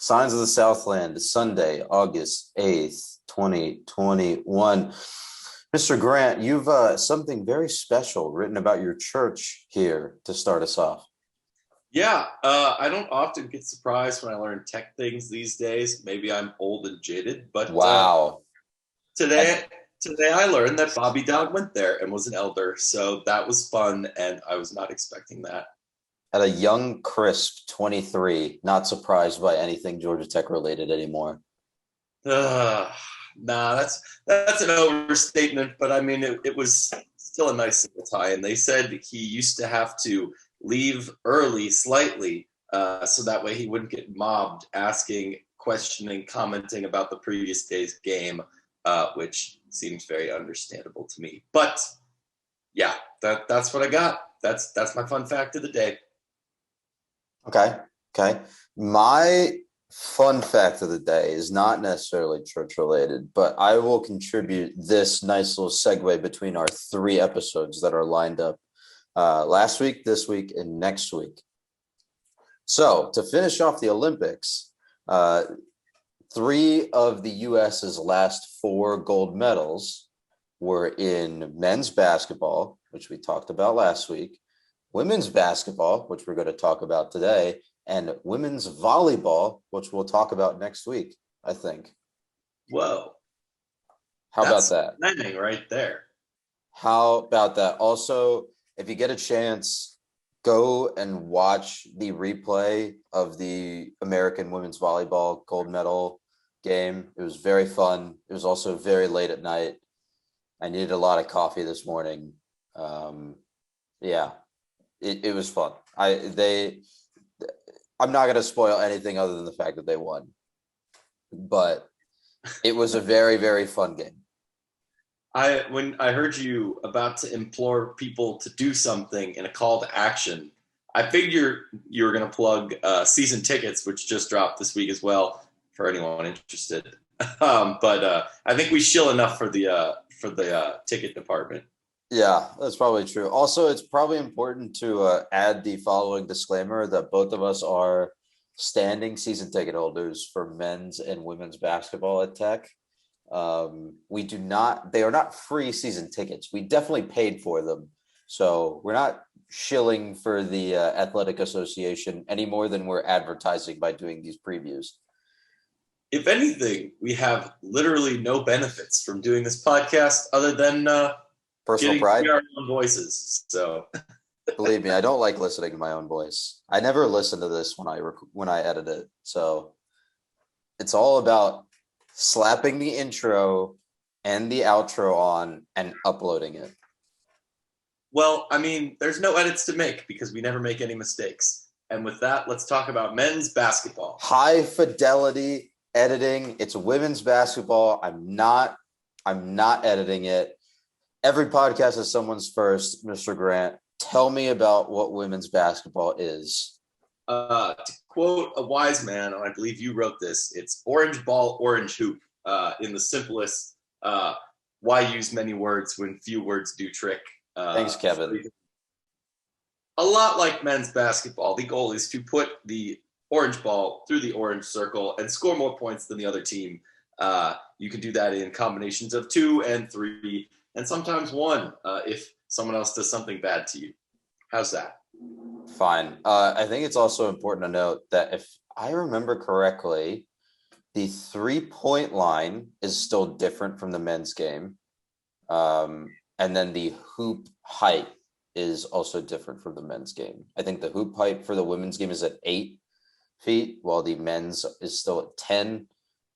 Signs of the Southland, Sunday, August 8th, 2021. Mr. Grant, you've something very special written about your church here to start us off. Yeah, I don't often get surprised when I learn tech things these days. Maybe I'm old and jaded, but Wow. today today I learned that Bobby Dowd went there and was an elder, so that was fun, and I was not expecting that. At a young, crisp 23, not surprised by anything Georgia Tech related anymore. Uh, nah, that's an overstatement, but I mean it was still a nice little tie. And they said he used to have to leave early slightly, so that way he wouldn't get mobbed asking, questioning, commenting about the previous day's game, which seems very understandable to me. But yeah, that's what I got. That's my fun fact of the day. Okay. Okay. My fun fact of the day is not necessarily church related, but I will contribute this nice little segue between our three episodes that are lined up last week, this week, and next week. So to finish off the Olympics, three of the US's last four gold medals were in men's basketball, which we talked about last week, women's basketball, which we're going to talk about today, and women's volleyball, which we'll talk about next week, I think. Whoa, How about that's that? lightning right there. How about that? Also, if you get a chance, go and watch the replay of the American women's volleyball gold medal game. It was very fun. It was also very late at night. I needed a lot of coffee this morning. Yeah, it was fun. I'm not going to spoil anything other than the fact that they won, but it was a very, very fun game. When I heard you about to implore people to do something in a call to action, I figure you were going to plug season tickets, which just dropped this week as well for anyone interested. But I think we shill enough for the ticket department. Yeah, that's probably true. Also, it's probably important to add the following disclaimer that both of us are standing season ticket holders for men's and women's basketball at Tech. They are not free season tickets. We definitely paid for them. So we're not shilling for the athletic association any more than we're advertising by doing these previews. If anything, we have literally no benefits from doing this podcast other than Personal pride. our own voices. So believe me, I don't like listening to my own voice. I never listen to this when I edit it. So it's all about slapping the intro and the outro on and uploading it. Well, I mean, there's no edits to make because we never make any mistakes. And with that, let's talk about men's basketball. High fidelity editing. It's women's basketball. I'm not editing it. Every podcast is someone's first, Mr. Grant. Tell me about what women's basketball is. To quote a wise man, and I believe you wrote this, it's orange ball, orange hoop, in the simplest, why use many words when few words do trick. Thanks, Kevin. A lot like men's basketball, the goal is to put the orange ball through the orange circle and score more points than the other team. You can do that in combinations of 2 and 3, and sometimes 1 if someone else does something bad to you. How's that? Fine. I think it's also important to note that if I remember correctly, the 3-point line is still different from the men's game. And then the hoop height is also different from the men's game. I think the hoop height for the women's game is at 8 feet, while the men's is still at 10.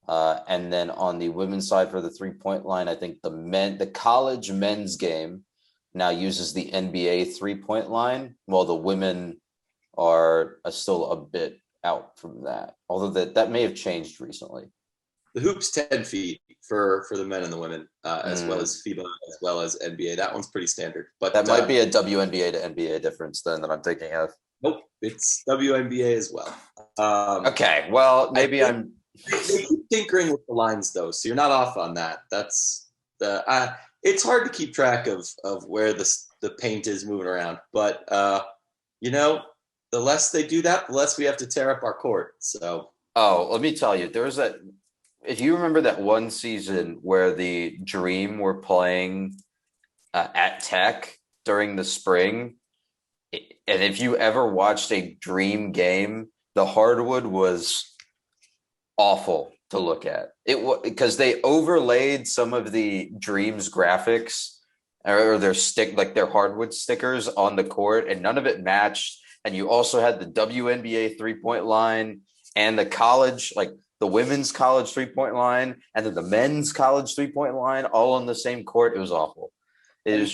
And then on the women's side for the 3-point line, I think the college men's game now uses the NBA 3-point line, while the women are still a bit out from that. Although that may have changed recently. The hoop's 10 feet for the men and the women, as well as FIBA, as well as NBA. That one's pretty standard. But that might be a WNBA to NBA difference then that I'm thinking of. Nope, it's WNBA as well. Okay, well, maybe They keep tinkering with the lines, though, so you're not off on that. It's hard to keep track of where the paint is moving around. But, the less they do that, the less we have to tear up our court. So Oh, let me tell you, there was that. If you remember that one season where the Dream were playing at Tech during the spring, and if you ever watched a Dream game, the hardwood was awful to look at. It was because they overlaid some of the Dreams graphics or their their hardwood stickers on the court, and none of it matched. And you also had the WNBA 3-point line and the college, like the women's college 3-point line, and then the men's college 3-point line all on the same court. It was awful. It was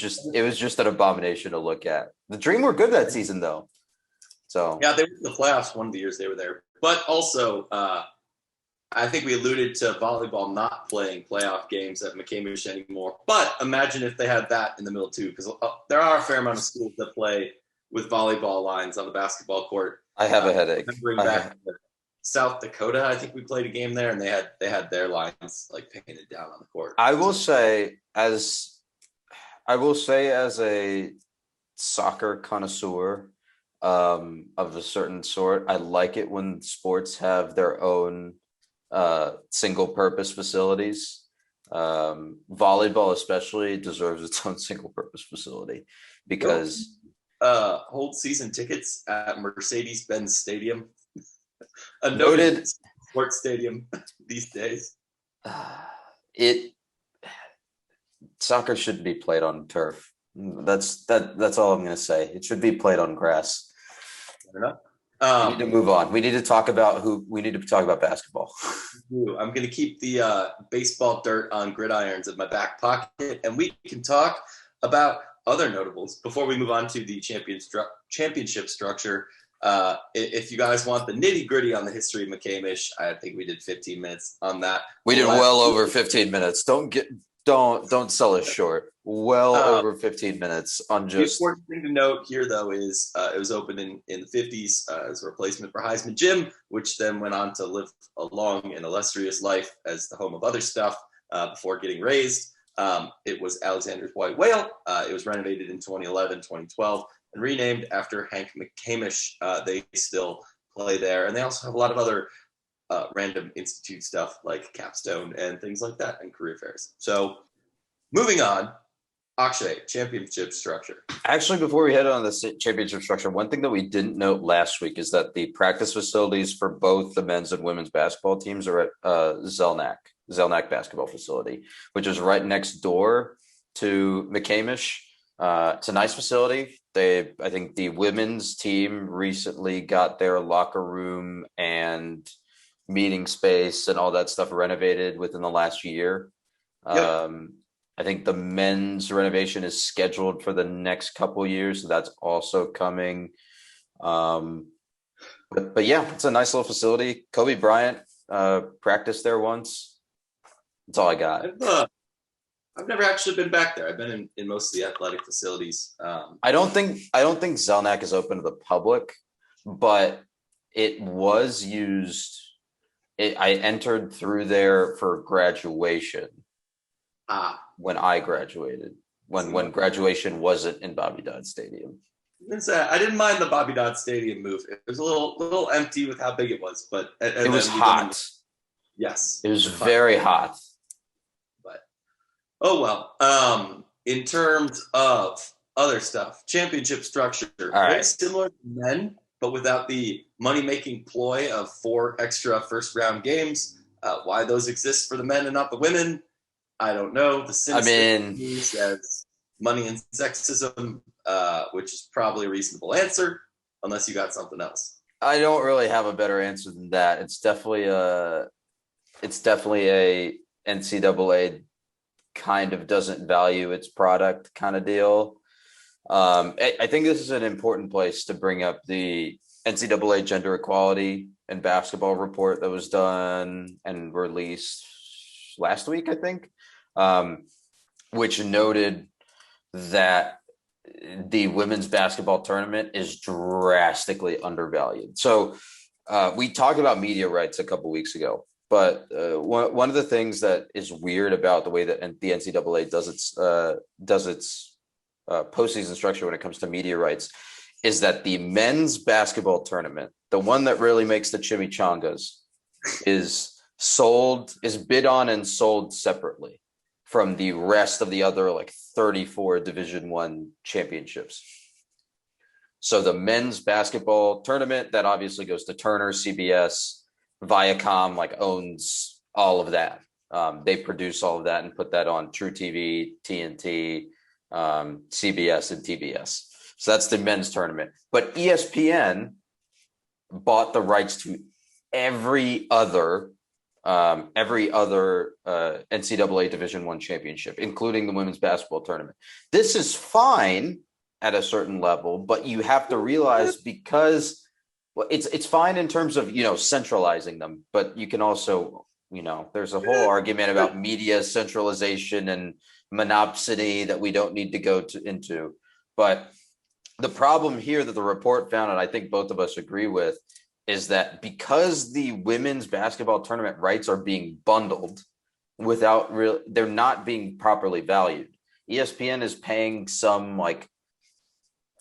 just an abomination to look at. The Dream were good that season though. So Yeah, they were in the playoffs one of the years they were there. But also, I think we alluded to volleyball not playing playoff games at McCamish anymore. But imagine if they had that in the middle too, because there are a fair amount of schools that play with volleyball lines on the basketball court. I have a headache. Remembering back to South Dakota, I think we played a game there, and they had their lines like painted down on the court. I will say as a soccer connoisseur of a certain sort, I like it when sports have their own single purpose facilities. Volleyball especially deserves its own single purpose facility because hold season tickets at Mercedes-Benz Stadium, a noted sports stadium these days. It soccer shouldn't be played on turf. That's all I'm going to say. It should be played on grass. Fair enough. We need to move on. We need to talk about basketball. I'm going to keep the baseball dirt on gridirons in my back pocket, and we can talk about other notables before we move on to the championship structure. If you guys want the nitty gritty on the history of McCamish, I think we did 15 minutes on that. We did well over 15 minutes. Don't sell us short. Well over 15 minutes on just. The important thing to note here, though, is it was opened in the 50s as a replacement for Heisman Gym, which then went on to live a long and illustrious life as the home of other stuff before getting razed. It was Alexander's White Whale. It was renovated in 2011, 2012, and renamed after Hank McCamish. They still play there, and they also have a lot of other random institute stuff like Capstone and things like that, and career fairs. So moving on, Akshay, championship structure. Actually, before we head on the championship structure, one thing that we didn't note last week is that the practice facilities for both the men's and women's basketball teams are at Zelnak basketball facility, which is right next door to McCamish. It's a nice facility. I think the women's team recently got their locker room and meeting space and all that stuff renovated within the last year. Yep. I think the men's renovation is scheduled for the next couple of years, so that's also coming. But yeah, it's a nice little facility. Kobe Bryant practiced there once. That's all I got. I've never actually been back there. I've been in most of the athletic facilities. I don't think Zelnak is open to the public, but it was used. I entered through there for graduation. When I graduated, when graduation wasn't in Bobby Dodd Stadium. I didn't mind the Bobby Dodd Stadium move. It was a little empty with how big it was, but it was hot. Yes, it was very hot. But oh well. In terms of other stuff, championship structure, very similar to men, but without the money-making ploy of 4 extra first-round games. Why those exist for the men and not the women, I don't know. The cynicism says money and sexism, which is probably a reasonable answer, unless you got something else. I don't really have a better answer than that. It's definitely a NCAA kind of doesn't value its product kind of deal. I think this is an important place to bring up the NCAA gender equality and basketball report that was done and released last week, I think, which noted that the women's basketball tournament is drastically undervalued. So we talked about media rights a couple weeks ago, but one of the things that is weird about the way that the NCAA does its postseason structure when it comes to media rights is that the men's basketball tournament, the one that really makes the chimichangas, is bid on and sold separately from the rest of the other like 34 Division One championships. So the men's basketball tournament, that obviously goes to Turner, CBS, Viacom, like owns all of that. They produce all of that and put that on True TV, TNT, CBS, and TBS. So that's the men's tournament. But ESPN bought the rights to every other NCAA Division One championship, including the women's basketball tournament. This is fine at a certain level, but you have to realize, because it's fine in terms of centralizing them, but you can also there's a whole argument about media centralization and monopsony that we don't need to go into. But the problem here that the report found, and I think both of us agree with, is that because the women's basketball tournament rights are being bundled they're not being properly valued. ESPN is paying some like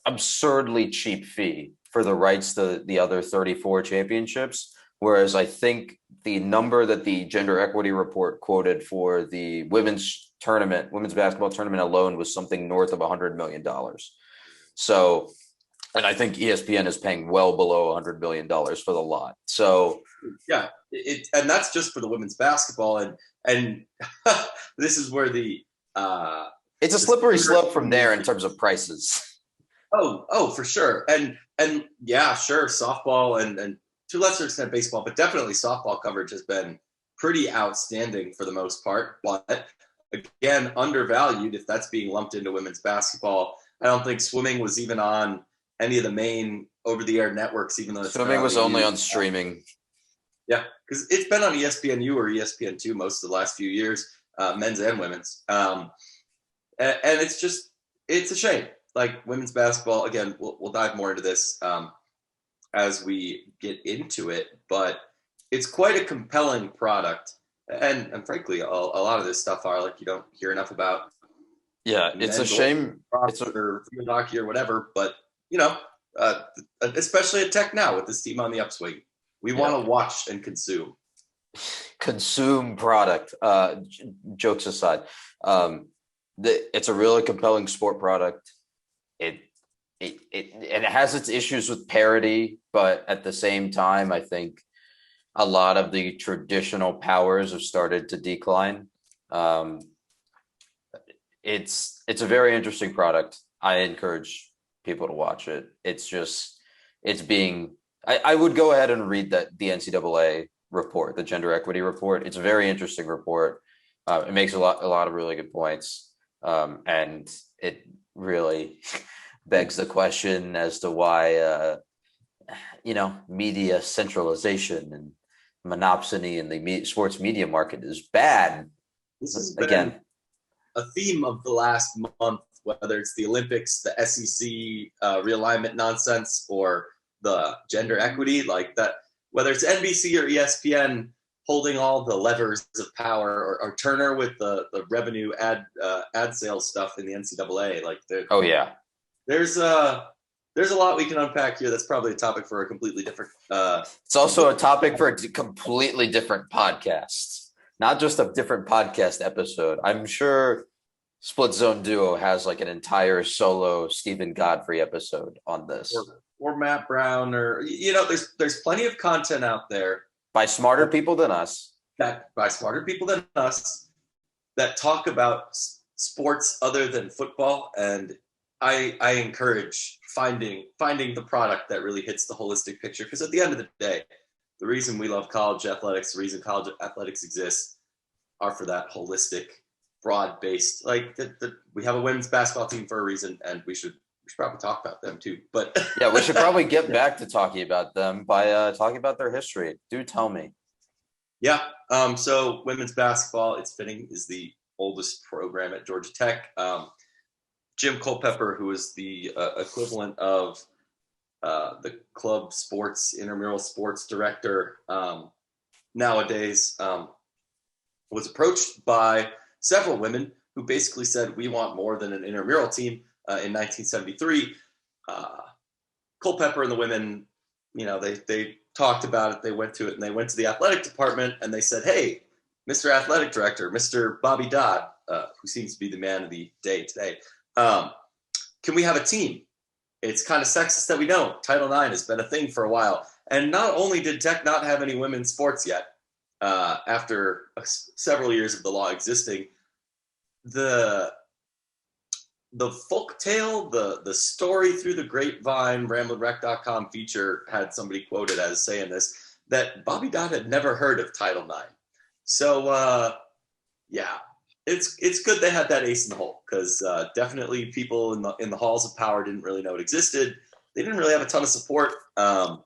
absurdly cheap fee for the rights to the other 34 championships. Whereas I think the number that the gender equity report quoted for the women's basketball tournament alone was something north of $100 million. So, and I think ESPN is paying well below $100 million for the lot. So yeah, and that's just for the women's basketball. And this is where it's a slippery slope from there in terms of prices. Oh, for sure. And yeah, sure, softball and to a lesser extent baseball, but definitely softball coverage has been pretty outstanding for the most part. But again, undervalued if that's being lumped into women's basketball. I don't think swimming was even on any of the main over-the-air networks, even though swimming was only on streaming. Yeah, because it's been on ESPNU or ESPN2 most of the last few years, men's and women's. And it's a shame. Like women's basketball, again, we'll dive more into this as we get into it, but it's quite a compelling product. And frankly, a lot of this stuff are like you don't hear enough about. Yeah, it's a shame. It's or field hockey or whatever, but especially at Tech now with this team on the upswing, we want to watch and consume product. Jokes aside, it's a really compelling sport product. It has its issues with parity, but at the same time, I think a lot of the traditional powers have started to decline. It's a very interesting product. I encourage people to watch it. I would go ahead and read the NCAA report, the gender equity report. It's a very interesting report. It makes a lot of really good points. And it really begs the question as to why, media centralization and monopsony in the sports media market is bad. This has been a theme of the last month, whether it's the Olympics, the SEC realignment nonsense, or the gender equity, like that, whether it's NBC or ESPN holding all the levers of power, or Turner with the revenue ad sales stuff in the NCAA. Like, there's a lot we can unpack here. That's probably a topic for a completely different. It's also a topic for a completely different podcast, not just a different podcast episode. I'm sure Split Zone Duo has like an entire solo Stephen Godfrey episode on this, or Matt Brown, or there's plenty of content out there by smarter people than us. That talk about sports other than football, and I encourage finding the product that really hits the holistic picture, because at the end of the day, the reason we love college athletics, the reason college athletics exists, are for that holistic, broad-based. Like we have a women's basketball team for a reason, and we should probably talk about them too. But yeah, we should probably get back to talking about them by talking about their history. Do tell me. Yeah. So women's basketball, it's fitting, is the oldest program at Georgia Tech. Jim Culpepper, who is the equivalent of the club sports, intramural sports director nowadays, was approached by several women who basically said, we want more than an intramural team. In 1973, Culpepper and the women, they talked about it. They went to it, and they went to the athletic department, and they said, "Hey, Mr. Athletic Director, Mr. Bobby Dodd, who seems to be the man of the day today, can we have a team? It's kind of sexist that we don't. Title IX has been a thing for a while." And not only did Tech not have any women's sports yet, after several years of the law existing, the folk tale, the story through the grapevine, ramblinwreck.com feature had somebody quoted as saying this, that Bobby Dodd had never heard of Title IX. So, yeah, it's good they had that ace in the hole, because definitely people in the halls of power didn't really know it existed. They didn't really have a ton of support. Yeah,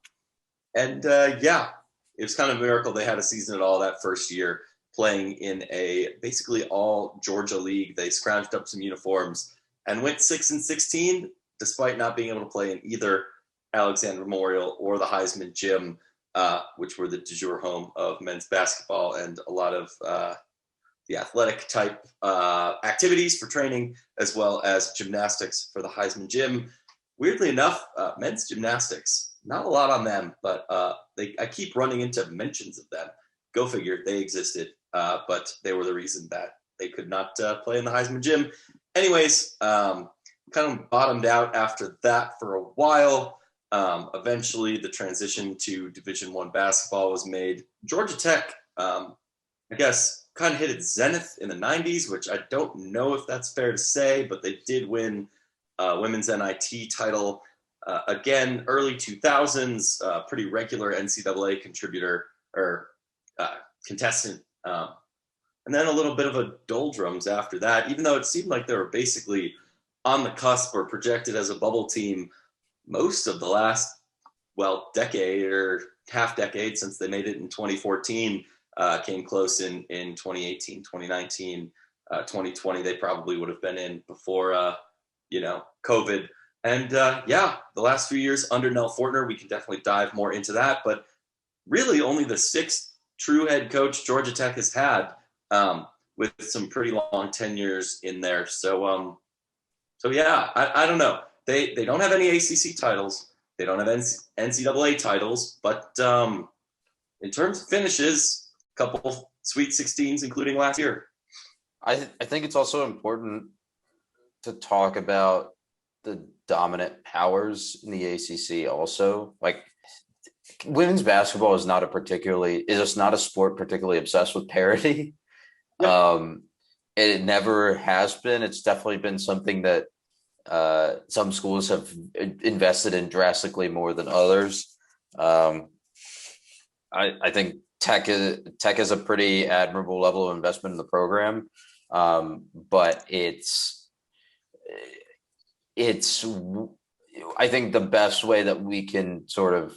it was kind of a miracle they had a season at all that first year, playing in a basically all Georgia league. They scrounged up some uniforms and went 6-16, despite not being able to play in either Alexander Memorial or the Heisman Gym, which were the de jure home of men's basketball and a lot of the athletic type activities for training, as well as gymnastics for the Heisman Gym. Weirdly enough, men's gymnastics, not a lot on them, but I keep running into mentions of them. Go figure, they existed, but they were the reason that they could not play in the Heisman Gym. Anyways, kind of bottomed out after that for a while. Eventually, the transition to Division I basketball was made. Georgia Tech, I guess, kind of hit its zenith in the 90s, which I don't know if that's fair to say, but they did win women's NIT title. Again, early 2000s, pretty regular NCAA contributor or contestant. And then a little bit of a doldrums after that, even though it seemed like they were basically on the cusp or projected as a bubble team most of the last, decade or half decade since they made it in 2014, came close in 2018, 2019, 2020. They probably would have been in before, COVID. And the last few years under Nell Fortner, we can definitely dive more into that. But really only the sixth true head coach Georgia Tech has had, with some pretty long tenures in there. So yeah, I don't know. They don't have any ACC titles. They don't have NCAA titles. But in terms of finishes, a couple Sweet 16s, including last year. I think it's also important to talk about the dominant powers in the ACC also. Like, women's basketball is just not a sport particularly obsessed with parity. Yeah. It never has been. It's definitely been something that some schools have invested in drastically more than others. I think Tech is a pretty admirable level of investment in the program, but it's I think the best way that we can sort of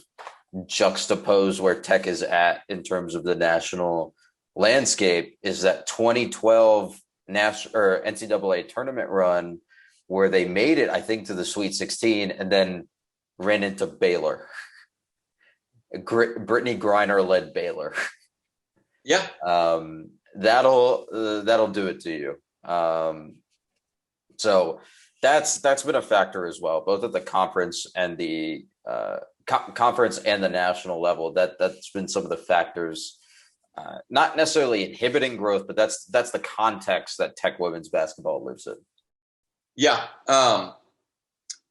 juxtapose where Tech is at in terms of the national landscape is that 2012 NCAA tournament run, where they made it, I think, to the Sweet 16 and then ran into Baylor. Brittany Griner led Baylor. Yeah. That'll do it to you. So that's been a factor as well, both at the conference and the conference and the national level. That's been some of the factors, not necessarily inhibiting growth, but that's the context that Tech women's basketball lives in. Yeah, I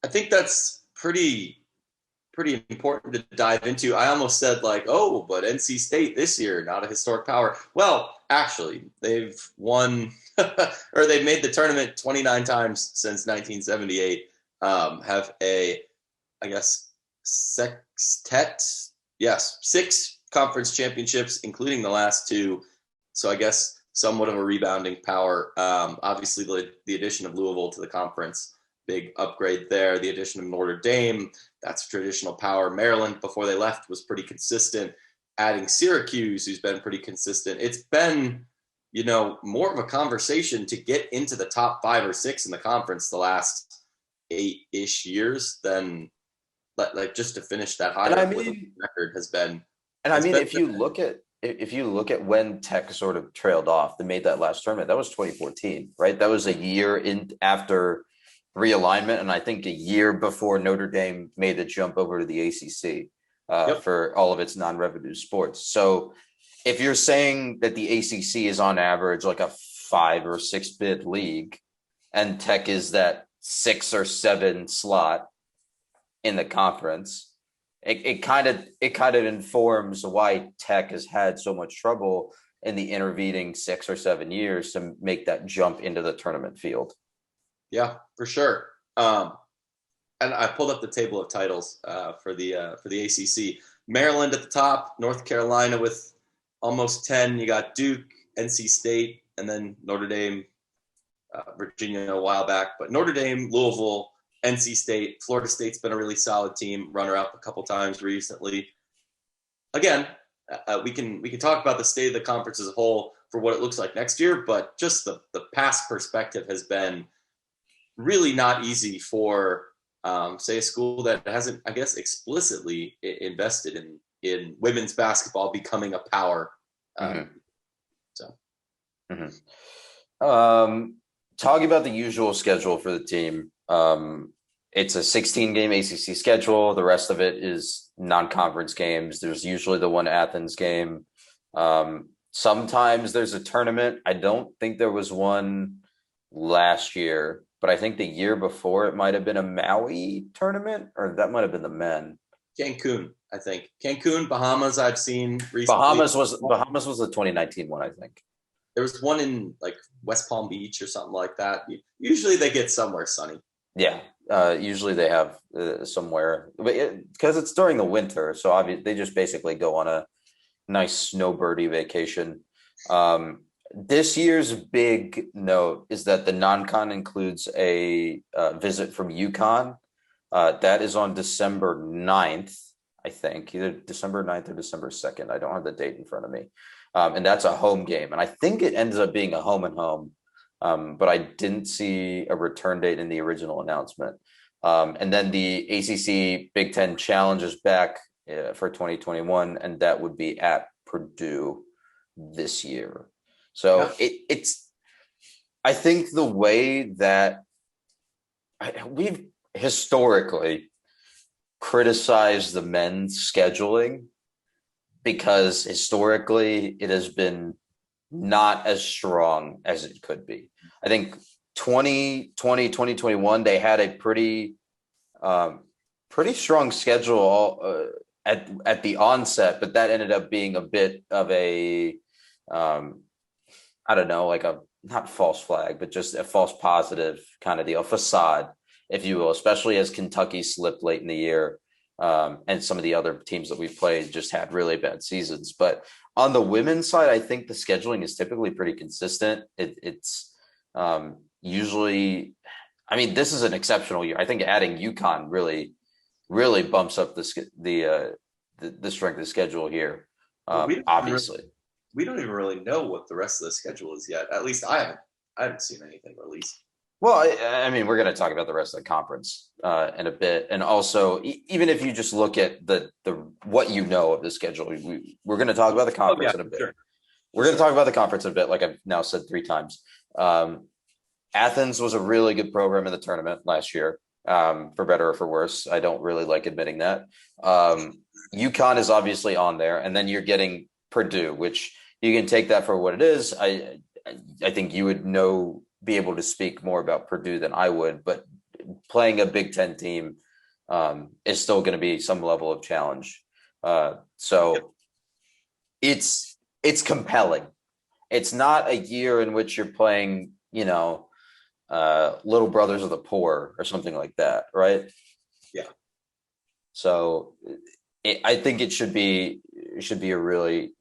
think that's pretty important to dive into. I almost said but NC State this year, not a historic power. Well, actually, they've won or they've made the tournament 29 times since 1978. Have sextet. Yes, 6 conference championships, including the last 2. So I guess somewhat of a rebounding power. Obviously, the addition of Louisville to the conference, big upgrade there. The addition of Notre Dame, that's a traditional power. Maryland, before they left, was pretty consistent. Adding Syracuse, who's been pretty consistent. It's been, more of a conversation to get into the top 5 or 6 in the conference the last 8-ish years than just to finish that higher record has been. And if you look at when Tech sort of trailed off, they made that last tournament. That was 2014, right? That was a year in after realignment, and I think a year before Notre Dame made the jump over to the ACC. Yep. for all of its non-revenue sports. So if you're saying that the ACC is on average like a 5 or 6 bid league, and Tech is that 6 or 7 slot in the conference, it kind of informs why Tech has had so much trouble in the intervening 6 or 7 years to make that jump into the tournament field. Yeah, for sure. And I pulled up the table of titles for the ACC. Maryland at the top, North Carolina with almost 10. You got Duke, NC State, and then Notre Dame, Virginia a while back. But Notre Dame, Louisville, NC State, Florida State's been a really solid team, runner-up a couple times recently. Again, we can talk about the state of the conference as a whole for what it looks like next year, but just the past perspective has been really not easy for say a school that hasn't, I guess, explicitly invested in women's basketball becoming a power. So, talking about the usual schedule for the team, it's a 16-game ACC schedule. The rest of it is non-conference games. There's usually the one Athens game. Sometimes there's a tournament. I don't think there was one last year, but I think the year before it might have been a Maui tournament, or that might have been the men. Cancun, I think. Cancun, Bahamas, I've seen recently. Bahamas was the 2019 one, I think. There was one in like West Palm Beach or something like that. Usually they get somewhere sunny. Yeah, usually they have somewhere, because it's during the winter, so they just basically go on a nice snowbirdy vacation. This year's big note is that the non-con includes a visit from UConn. That is on December 9th, I think, either December 9th or December 2nd. I don't have the date in front of me. And that's a home game. And I think it ends up being a home and home. But I didn't see a return date in the original announcement. And then the ACC Big Ten Challenge is back for 2021, and that would be at Purdue this year. So it's, I think the way that we've historically criticized the men's scheduling, because historically it has been not as strong as it could be. I think 2020, 2021, they had a pretty strong schedule at the onset, but that ended up being a bit of a, I don't know, like a, not false flag, but just a false positive kind of deal, facade, if you will, especially as Kentucky slipped late in the year. And some of the other teams that we've played just had really bad seasons. But on the women's side, I think the scheduling is typically pretty consistent. It's usually, I mean, this is an exceptional year. I think adding UConn really bumps up the strength of the schedule here. Obviously, we don't even really know what the rest of the schedule is yet. At least I haven't seen anything released. Well, I mean, we're going to talk about the rest of the conference in a bit, and also even if you just look at the what you know of the schedule, we're going to talk about the conference in a bit. Sure. We're going to talk about the conference in a bit, like I've now said 3 times. Athens was a really good program in the tournament last year, for better or for worse. I don't really like admitting that. UConn is obviously on there, and then you're getting Purdue, which you can take that for what it is. I think you would be able to speak more about Purdue than I would, but playing a Big Ten team is still going to be some level of challenge. So it's compelling. It's not a year in which you're playing, Little Brothers of the Poor or something like that, right? Yeah. So I think it should be a really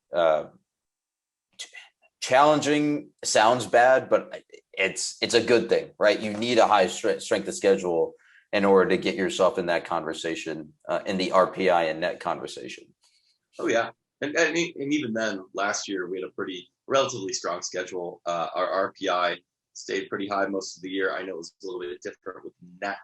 challenging. Sounds bad, but it's a good thing, right? You need a high strength of schedule in order to get yourself in that conversation, in the RPI and net conversation. Oh yeah, and even then, last year we had a relatively strong schedule. Our RPI stayed pretty high most of the year. I know it was a little bit different with net.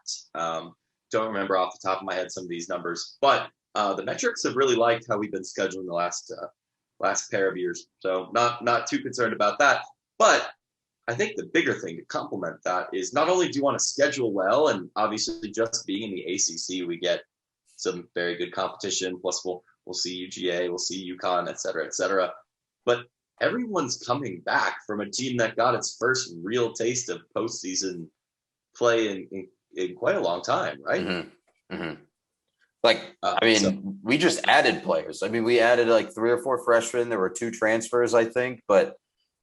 Don't remember off the top of my head some of these numbers, but the metrics have really liked how we've been scheduling the last pair of years. So not too concerned about that, but I think the bigger thing to complement that is not only do you want to schedule well, and obviously just being in the ACC, we get some very good competition. Plus, we'll see UGA, we'll see UConn, et cetera, et cetera. But everyone's coming back from a team that got its first real taste of postseason play in quite a long time, right? Mm-hmm. Mm-hmm. Like, I mean, we just added players. I mean, we added like 3 or 4 freshmen. There were 2 transfers, I think. But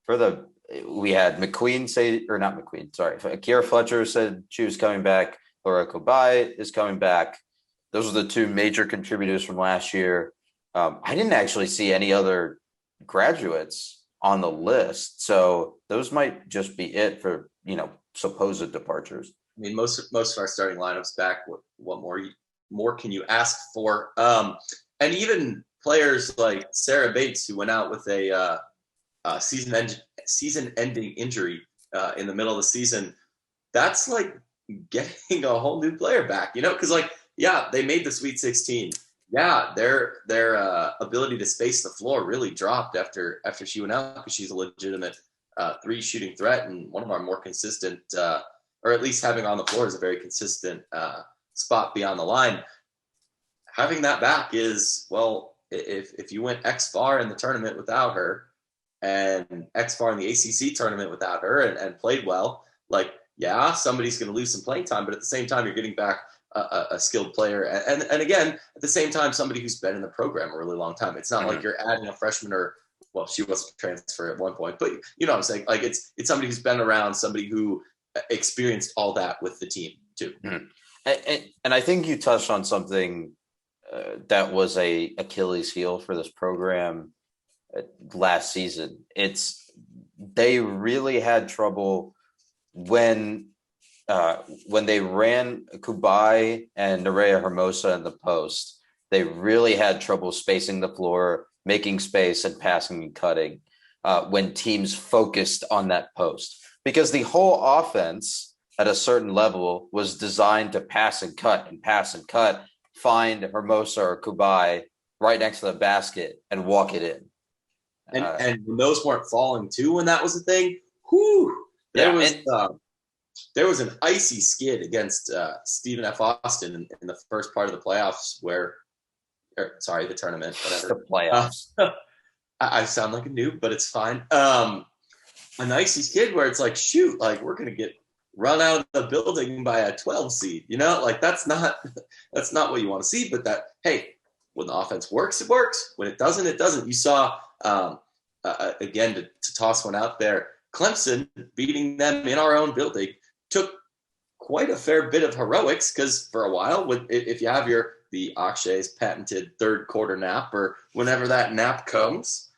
we had McQueen Akira Fletcher said she was coming back. Laura Kobai is coming back. Those are the 2 major contributors from last year. I didn't actually see any other graduates on the list. So those might just be it for, supposed departures. I mean, most of our starting lineups back. What more can you ask for? And even players like Sarah Bates, who went out with a season-ending injury in the middle of the season, that's like getting a whole new player back, because they made the Sweet 16. Yeah, their ability to space the floor really dropped after she went out, because she's a legitimate 3 shooting threat and one of our more consistent, or at least having on the floor is a very consistent spot beyond the line. Having that back is, well, if you went X far in the tournament without her and X far in the ACC tournament without her and played well, somebody's going to lose some playing time, but at the same time, you're getting back a skilled player. And again, at the same time, somebody who's been in the program a really long time. It's not like you're adding a freshman she was a transfer at one point, but you know what I'm saying? Like it's somebody who's been around, somebody who experienced all that with the team too. Mm-hmm. And I think you touched on something that was a Achilles heel for this program last season. They really had trouble when they ran Kubai and Nerea Hermosa in the post. They really had trouble spacing the floor, making space, and passing and cutting when teams focused on that post, because the whole offense at a certain level was designed to pass and cut, find Hermosa or Kubai right next to the basket and walk it in. And when those weren't falling too, when that was a thing, there was an icy skid against Stephen F. Austin in the first part of the playoffs the tournament, whatever. The playoffs. I sound like a noob, but it's fine. An icy skid where it's like, shoot, like we're going to get run out of the building by a 12 seed, that's not what you want to see. But hey, when the offense works, it works. When it doesn't, it doesn't. You saw, again, to toss one out there, Clemson beating them in our own building took quite a fair bit of heroics, because for a while, if you have the Akshay's patented 3rd quarter nap, or whenever that nap comes,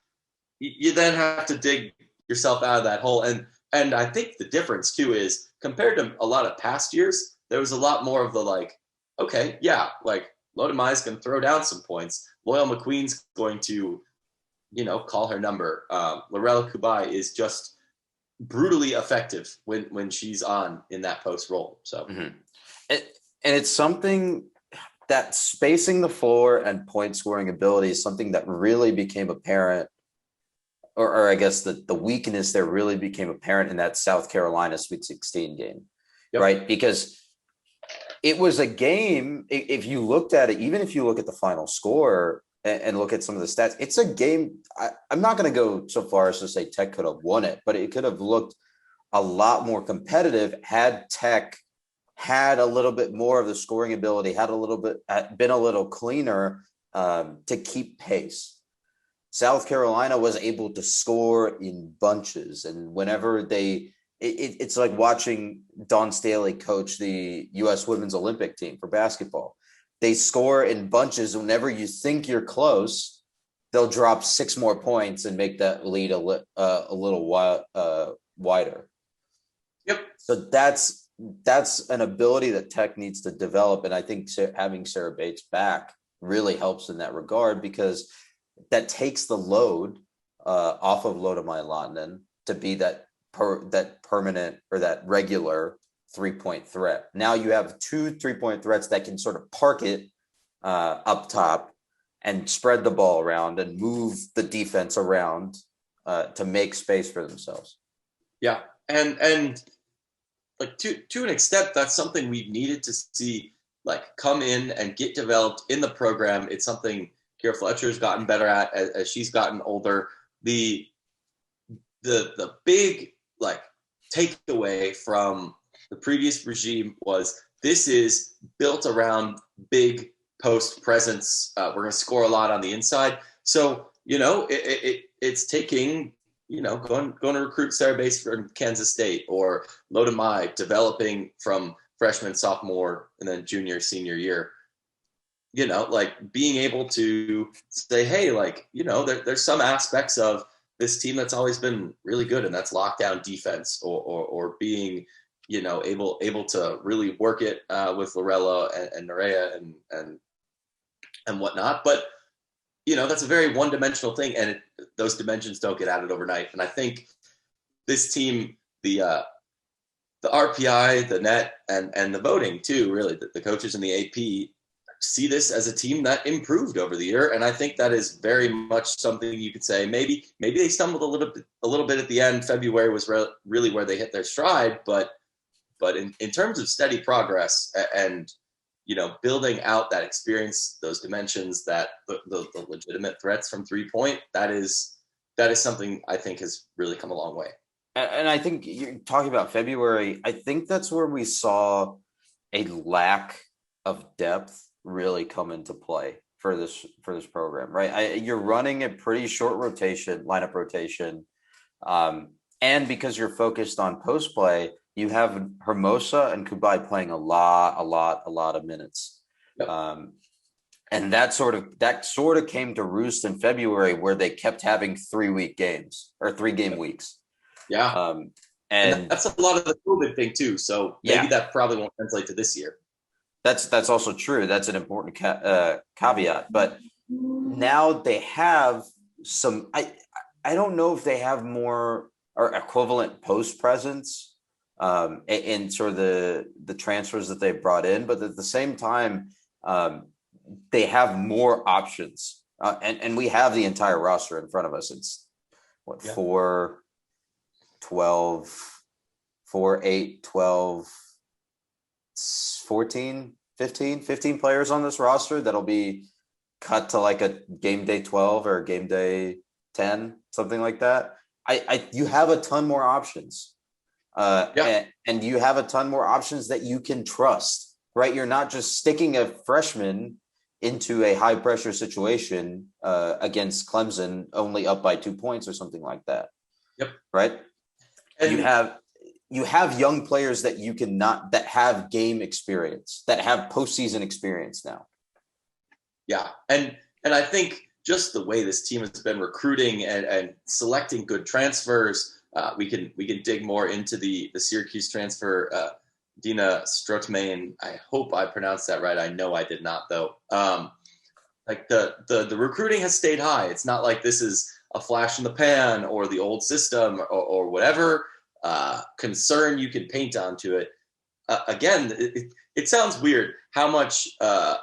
you then have to dig yourself out of that hole. And I think the difference too is, compared to a lot of past years, there was a lot more of the Loda Mai's going to throw down some points. Loyal McQueen's going to, call her number. Lorella Kubai is just brutally effective when she's on in that post role. So, and it's something that spacing the floor and point scoring ability is something that really became apparent, or I guess the weakness there really became apparent in that South Carolina Sweet 16 game, right? Because it was a game, if you looked at it, even if you look at the final score and look at some of the stats, it's a game. I'm not going to go so far as to say Tech could have won it, but it could have looked a lot more competitive had Tech had a little bit more of the scoring ability, been a little cleaner to keep pace. South Carolina was able to score in bunches, and whenever it's like watching Dawn Staley coach the U.S. Women's Olympic team for basketball. They score in bunches. Whenever you think you're close, they'll drop 6 more points and make that lead a little wider. Yep. So that's an ability that Tech needs to develop, and I think having Sarah Bates back really helps in that regard, because that takes the load off of Loda Mai to be that permanent or that regular 3-point threat. Now you have 2 3-point threats that can sort of park it up top and spread the ball around and move the defense around to make space for themselves. Yeah, and like to an extent, that's something we've needed to see like come in and get developed in the program. It's something Kira Fletcher's gotten better at as she's gotten older. The big like takeaway from the previous regime was this is built around big post presence. We're going to score a lot on the inside. So, it's taking, going to recruit Sarah Bates from Kansas State or Loda Mai, developing from freshman, sophomore, and then junior, senior year. Like being able to say, hey, like, there's some aspects of this team that's always been really good, and that's lockdown defense or being, able to really work it with Lorella and Nerea and whatnot. But, that's a very one-dimensional thing, and those dimensions don't get added overnight. And I think this team, the RPI, the net, and the voting too, really, the coaches and the AP see this as a team that improved over the year. And I think that is very much something you could say, maybe they stumbled a little bit at the end. February was really where they hit their stride, but in terms of steady progress and, building out that experience, those dimensions, that the legitimate threats from 3-point, that is something I think has really come a long way. And I think you're talking about February. I think that's where we saw a lack of depth really come into play for this program, right? You're running a pretty short lineup rotation. And because you're focused on post play, you have Hermosa and Kubai playing a lot of minutes. Yep. And that sort of came to roost in February, where they kept having 3-week games or 3-game weeks. Yeah. And that's a lot of the COVID thing too. So maybe that probably won't translate to this year. That's also true. That's an important caveat. But now they have some. I don't know if they have more or equivalent post presence in sort of the transfers that they've brought in, but at the same time, they have more options, and we have the entire roster in front of us. It's 4, 12, 4, 8, 12. 14, 15 players on this roster that'll be cut to like a game day 12 or game day 10, something like that. You have a ton more options. And you have a ton more options that you can trust, right? You're not just sticking a freshman into a high pressure situation against Clemson, only up by 2 points or something like that. Yep. Right. And you have young players that that have game experience, that have postseason experience now. Yeah. And I think just the way this team has been recruiting and selecting good transfers, we can dig more into the Syracuse transfer, Dina Strotmain. I hope I pronounced that right. I know I did not, though. Like the recruiting has stayed high. It's not like this is a flash in the pan or the old system or whatever concern you can paint onto it. Again, it sounds weird how much of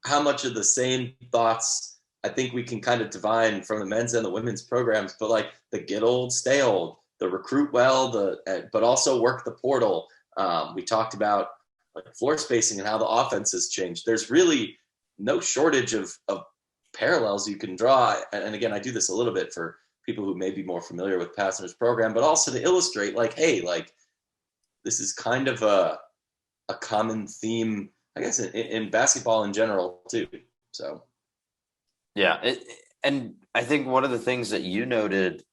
the same thoughts I think we can kind of divine from the men's and the women's programs, but like the get old, stay old, the recruit well, but also work the portal. We talked about like floor spacing and how the offense has changed. There's really no shortage of parallels you can draw. And again, I do this a little bit for people who may be more familiar with Passner's program, but also to illustrate like, hey, like this is kind of a common theme, I guess, in basketball in general too. So. Yeah. And I think one of the things that you noted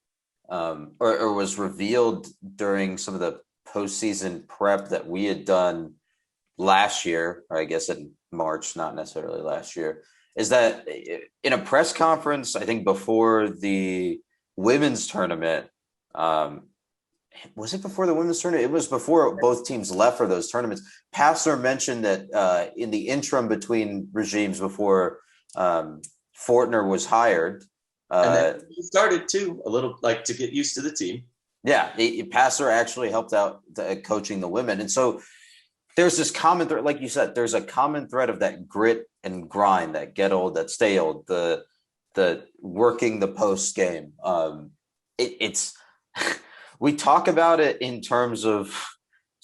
or was revealed during some of the postseason prep that we had done last year, or I guess in March, not necessarily last year, is that in a press conference, I think before the women's tournament, was it before the women's tournament? It was before both teams left for those tournaments. Passner mentioned that in the interim between regimes before Fortner was hired. And then he started too, a little like to get used to the team. Yeah, Passner actually helped out coaching the women. And so there's this common thread, like you said, there's a common thread of that grit and grind, that get old, that stay old, the working the post game. It's we talk about it in terms of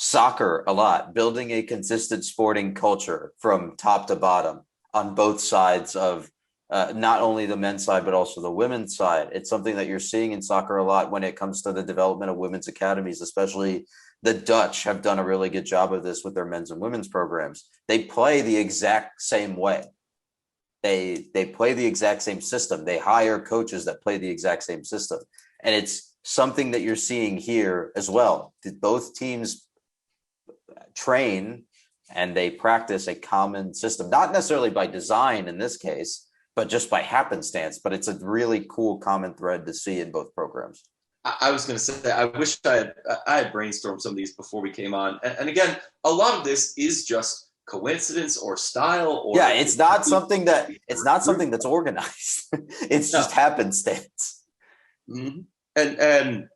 Soccer a lot, building a consistent sporting culture from top to bottom on both sides of not only the men's side, but also the women's side. It's something that you're seeing in soccer a lot when it comes to the development of women's academies, especially the Dutch have done a really good job of this with their men's and women's programs. They play the exact same way. They play the exact same system. They hire coaches that play the exact same system. And it's something that you're seeing here as well. Both teams train and they practice a common system, not necessarily by design in this case, but just by happenstance. But it's a really cool common thread to see in both programs. I was going to say, I wish I had brainstormed some of these before we came on. And again, a lot of this is just coincidence or style. Or yeah, it's not something that's organized. It's just happenstance. Mm-hmm. And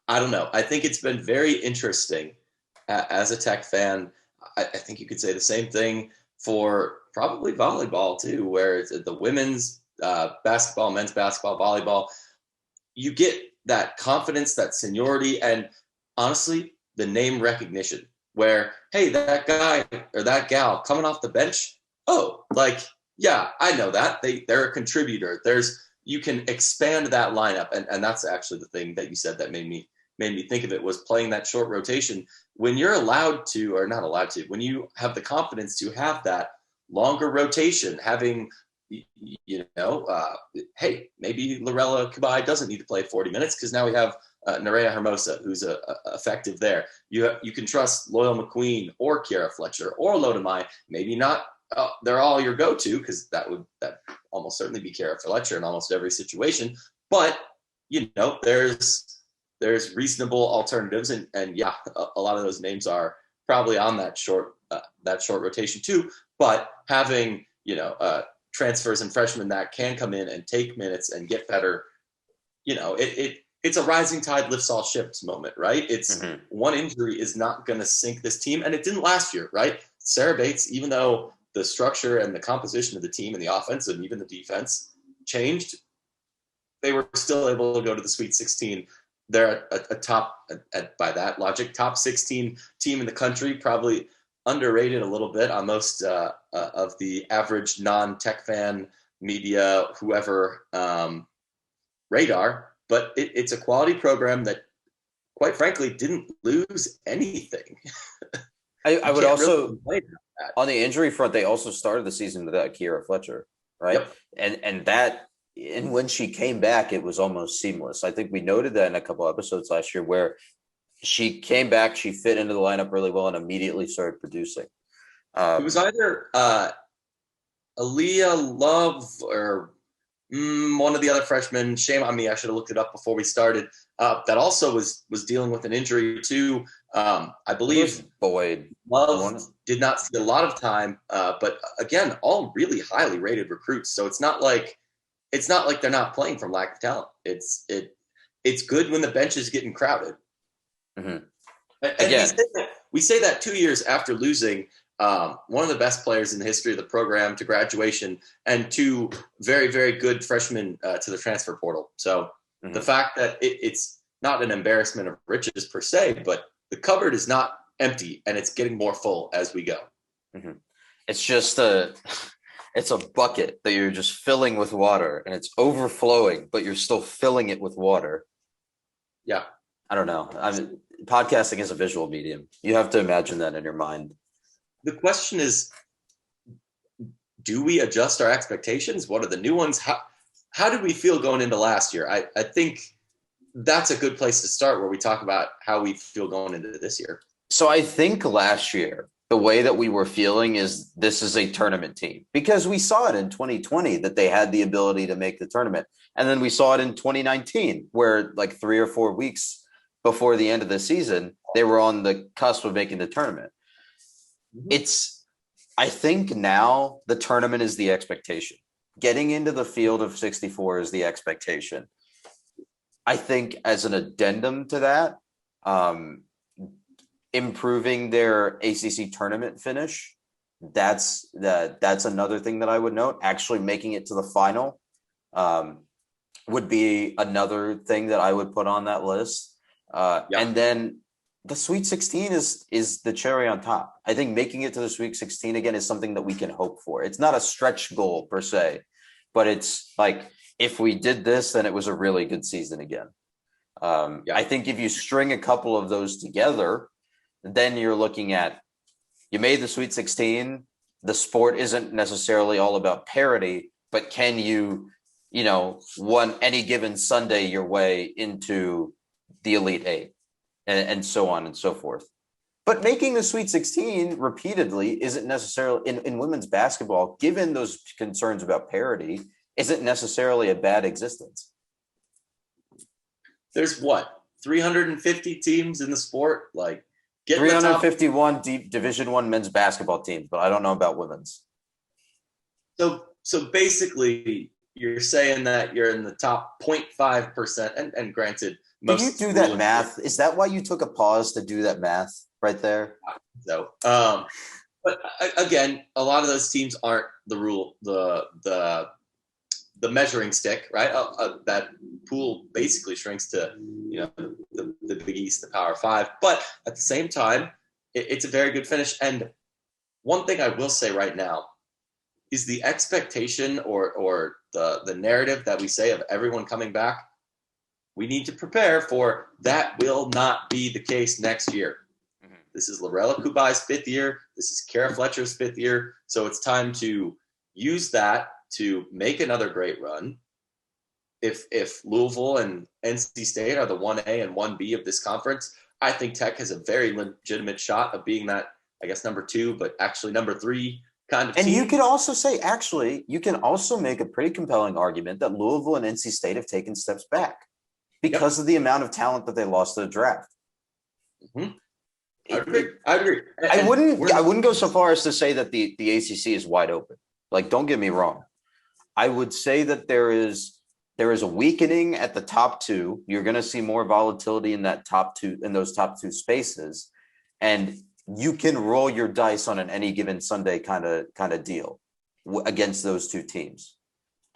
I don't know. I think it's been very interesting as a Tech fan. I think you could say the same thing for probably volleyball too, where it's the women's basketball, men's basketball, volleyball. You get that confidence, that seniority, and honestly, the name recognition where, hey, that guy or that gal coming off the bench, oh, like, yeah, I know that. They're a contributor. You can expand that lineup. And that's actually the thing that you said that made me think of it, was playing that short rotation. When you're allowed to, or not allowed to, when you have the confidence to have that longer rotation, having, hey, maybe Lorella Kabai doesn't need to play 40 minutes because now we have Nerea Hermosa, who's effective there. You can trust Loyal McQueen or Kiara Fletcher or Lodamai. Maybe not. They're all your go-to, because that almost certainly be Kiara Fletcher in almost every situation. But there's reasonable alternatives, and yeah, a lot of those names are probably on that short rotation too. But having transfers and freshmen that can come in and take minutes and get better, it's a rising tide lifts all ships moment, right? It's one injury is not going to sink this team, and it didn't last year, right? Sarah Bates, even though the structure and the composition of the team and the offense and even the defense changed, they were still able to go to the Sweet 16. They're a top, by that logic, top 16 team in the country, probably underrated a little bit on most of the average non-Tech fan media, whoever, radar. But it's a quality program that, quite frankly, didn't lose anything. I would also, really on the injury front, they also started the season without Kiara Fletcher, right? Yep. And when she came back, it was almost seamless. I think we noted that in a couple episodes last year, where she came back, she fit into the lineup really well, and immediately started producing. It was either Aaliyah Love or one of the other freshmen. Shame on me, I should have looked it up before we started. That also was dealing with an injury too. I believe Boyd Love did not see a lot of time, but again, all really highly rated recruits. So it's not like they're not playing from lack of talent. It's good when the bench is getting crowded. Mm-hmm. And we say that 2 years after losing one of the best players in the history of the program to graduation, and two very, very good freshmen to the transfer portal. So the fact that it's not an embarrassment of riches per se, but the cupboard is not empty and it's getting more full as we go. Mm-hmm. It's just it's a bucket that you're just filling with water, and it's overflowing, but you're still filling it with water. Yeah. I don't know. Podcasting is a visual medium. You have to imagine that in your mind. The question is, do we adjust our expectations? What are the new ones? How did we feel going into last year? I think that's a good place to start, where we talk about how we feel going into this year. So I think last year, the way that we were feeling is this is a tournament team, because we saw it in 2020 that they had the ability to make the tournament. And then we saw it in 2019, where like 3 or 4 weeks before the end of the season, they were on the cusp of making the tournament. I think now the tournament is the expectation. Getting into the field of 64 is the expectation. I think as an addendum to that, improving their ACC tournament finish, that's another thing that I would note. Actually making it to the final would be another thing that I would put on that list. And then the Sweet 16 is the cherry on top. I think making it to the Sweet 16 again is something that we can hope for. It's not a stretch goal per se, but it's like if we did this, then it was a really good season again. I think if you string a couple of those together, then you're looking at you made the Sweet 16. The sport isn't necessarily all about parity, but can you, one any given Sunday your way into the Elite Eight and so on and so forth. But making the Sweet 16 repeatedly isn't necessarily in women's basketball, given those concerns about parity, isn't necessarily a bad existence. There's 350 teams in the sport, like 351 deep Division I men's basketball teams, but I don't know about women's. So basically, you're saying that you're in the top 0.5%, and granted, did you do that math? Is that why you took a pause to do that math right there? So, but again, a lot of those teams aren't the measuring stick, right? That pool basically shrinks to the Big East, the Power Five. But at the same time, it's a very good finish. And one thing I will say right now is the expectation or the narrative that we say of everyone coming back. We need to prepare for that will not be the case next year. Mm-hmm. This is Lorella Kubai's 5th year. This is Kara Fletcher's 5th year. So it's time to use that to make another great run. If Louisville and NC State are the 1A and 1B of this conference, I think Tech has a very legitimate shot of being that, I guess, number 2, but actually number 3 kind of team. And you could also say, you can also make a pretty compelling argument that Louisville and NC State have taken steps back because of the amount of talent that they lost to the draft. Mm-hmm. I agree. I wouldn't go so far as to say that the ACC is wide open. Like, don't get me wrong. I would say that there is a weakening at the top 2. You're going to see more volatility in those top 2 spaces, and you can roll your dice on an any given Sunday kind of deal against those 2 teams.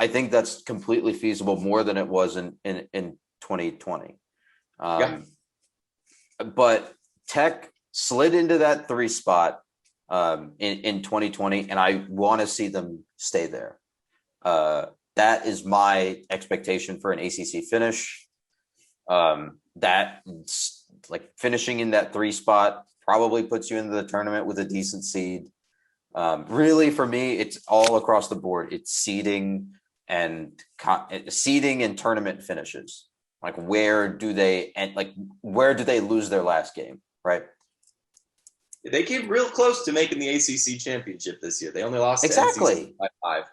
I think that's completely feasible, more than it was in 2020. But Tech slid into that 3 spot in 2020, and I want to see them stay there. That is my expectation for an ACC finish. That, like, finishing in that 3 spot probably puts you into the tournament with a decent seed. Really, for me, it's all across the board. It's seeding and tournament finishes. Like, where do they lose their last game, right? They came real close to making the ACC championship this year. They only lost to NC by 5,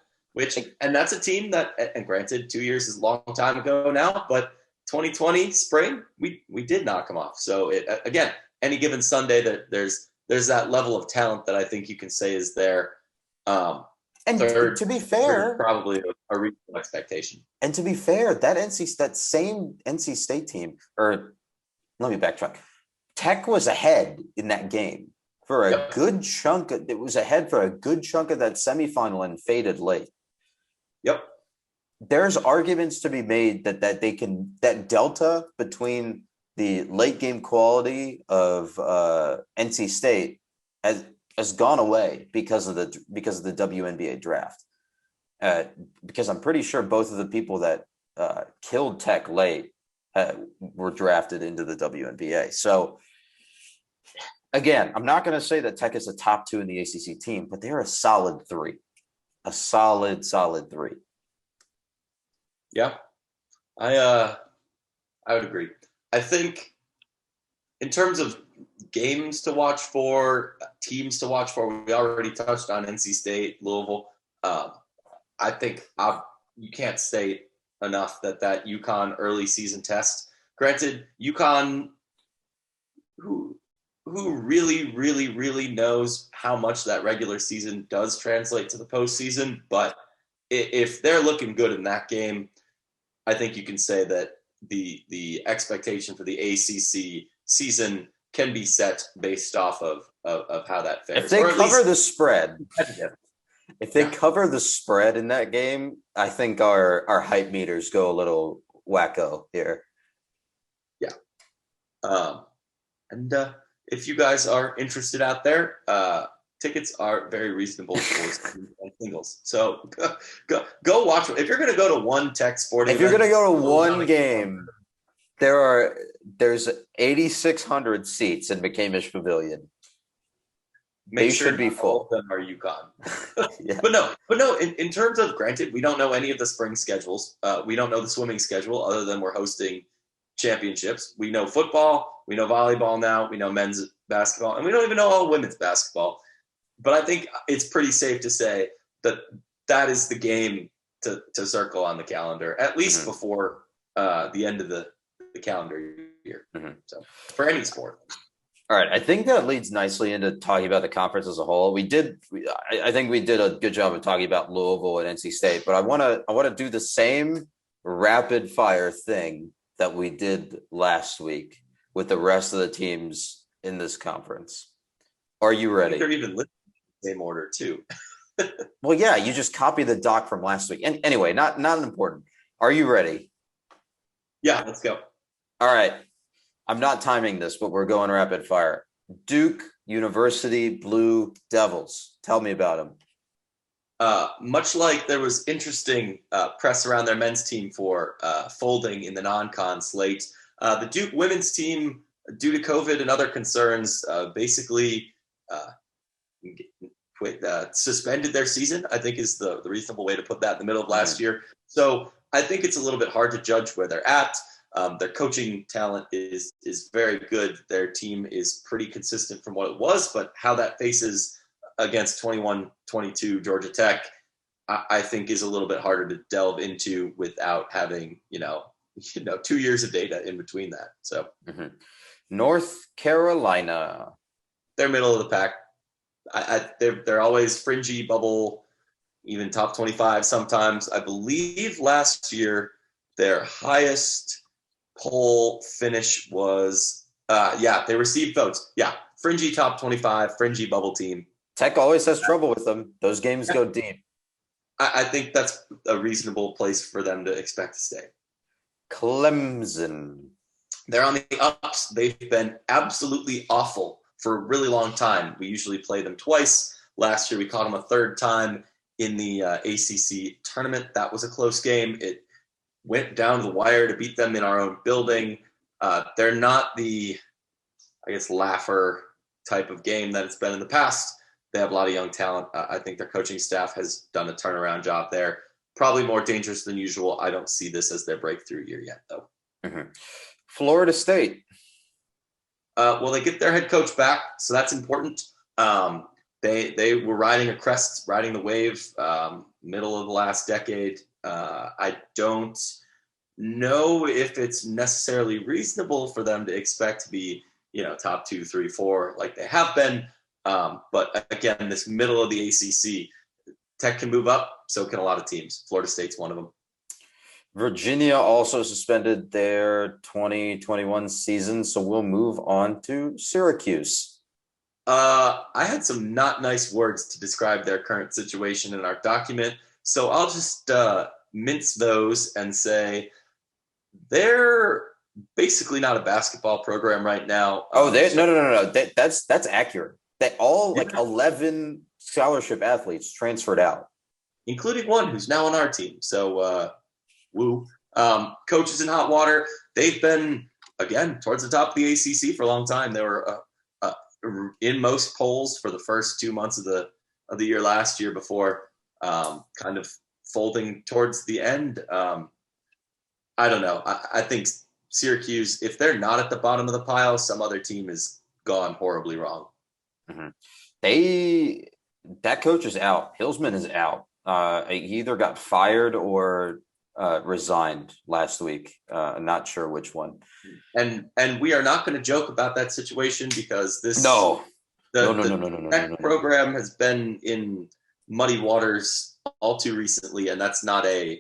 and that's a team that, and granted, 2 years is a long time ago now, but 2020 spring, we did knock them off. So again, any given Sunday, that there's that level of talent that I think you can say is there. And to be fair, probably a reasonable expectation. And to be fair, that same NC State team, or let me backtrack. Tech was ahead in that game for a good chunk. It was ahead for a good chunk of that semifinal and faded late. Yep. There's arguments to be made that delta between the late game quality of NC State has gone away because of the WNBA draft. Because I'm pretty sure both of the people that killed Tech late were drafted into the WNBA. So again, I'm not going to say that Tech is a top 2 in the ACC team, but they're a solid 3, a solid 3. Yeah, I would agree. I think in terms of games to watch for, teams to watch for, we already touched on NC State, Louisville. I think you can't state enough that UConn early season test. Granted, UConn, who really, really, really knows how much that regular season does translate to the postseason, but if they're looking good in that game, I think you can say that the expectation for the ACC season can be set based off of how that fares. If they cover the spread, cover the spread in that game, I think our hype meters go a little wacko here. Yeah. And if you guys are interested out there, tickets are very reasonable for singles. So go watch. If you're going to go to one tech sporting If you're going to event, go to one game, there's 8,600 seats in McCamish Pavilion. Make They sure should be not all full. of them are UConn. Yeah. But no. In terms of, granted, we don't know any of the spring schedules. We don't know the swimming schedule other than we're hosting championships. We know football. We know volleyball now. We know men's basketball, and we don't even know all women's basketball. But I think it's pretty safe to say that that is the game to circle on the calendar, at least before the end of the calendar year. So for any sport. All right, I think that leads nicely into talking about the conference as a whole. I think we did a good job of talking about Louisville and NC State, but I want to do the same rapid fire thing that we did last week with the rest of the teams in this conference. Are you ready? They're even listed in the same order too. Well, yeah, you just copy the doc from last week. And anyway, not important. Are you ready? Yeah, let's go. All right. I'm not timing this, but we're going rapid fire. Duke University Blue Devils. Tell me about them. Much like there was interesting press around their men's team for folding in the non-con slate, the Duke women's team, due to COVID and other concerns, basically suspended their season, I think is the reasonable way to put that, in the middle of last year. So I think it's a little bit hard to judge where they're at. Their coaching talent is very good. Their team is pretty consistent from what it was, but how that faces against 21-22 Georgia Tech, I think is a little bit harder to delve into without having, 2 years of data in between that. So North Carolina. They're middle of the pack. They're always fringy bubble, even top 25 sometimes. I believe last year their highest poll finish was, they received votes. Yeah, fringy top 25, fringy bubble team. Tech always has trouble with them. Those games go deep. I think that's a reasonable place for them to expect to stay. Clemson. They're on the ups. They've been absolutely awful for a really long time. We usually play them twice. Last year, we caught them a third time in the ACC tournament. That was a close game. It went down the wire to beat them in our own building. They're not the, laugher type of game that it's been in the past. They have a lot of young talent. I think their coaching staff has done a turnaround job there. Probably more dangerous than usual. I don't see this as their breakthrough year yet, though. Florida State. Well, they get their head coach back, so that's important. They were riding the wave, middle of the last decade. I don't know if it's necessarily reasonable for them to expect to be, top 2, 3, 4 like they have been. But again, this middle of the ACC, Tech can move up, so can a lot of teams. Florida State's one of them. Virginia also suspended their 2021 season, so we'll move on to Syracuse. I had some not nice words to describe their current situation in our document, so I'll just mince those and say they're basically not a basketball program right now. No. That's accurate. They all 11 scholarship athletes transferred out, including one who's now on our team. So, woo. Coaches in hot water. They've been, again, towards the top of the ACC for a long time. They were in most polls for the first 2 months of the year last year before kind of folding towards the end. I don't know. I think Syracuse, if they're not at the bottom of the pile, some other team has gone horribly wrong. That coach is out. Hillsman is out. He either got fired or resigned last week. I'm not sure which one. And we are not going to joke about that situation because this no program has been in muddy waters all too recently, and that's not an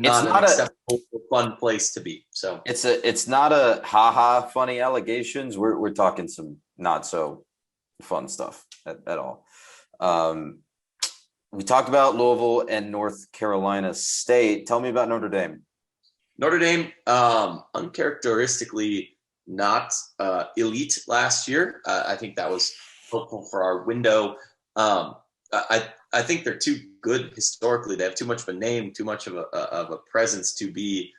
acceptable fun place to be. So it's not a funny allegations. We're talking some not so fun stuff at all. We talked about Louisville and North Carolina State. Tell me about Notre Dame. Notre Dame, uncharacteristically not elite last year. I think that was helpful for our window. I think they're too good historically. They have too much of a name, too much of a presence to be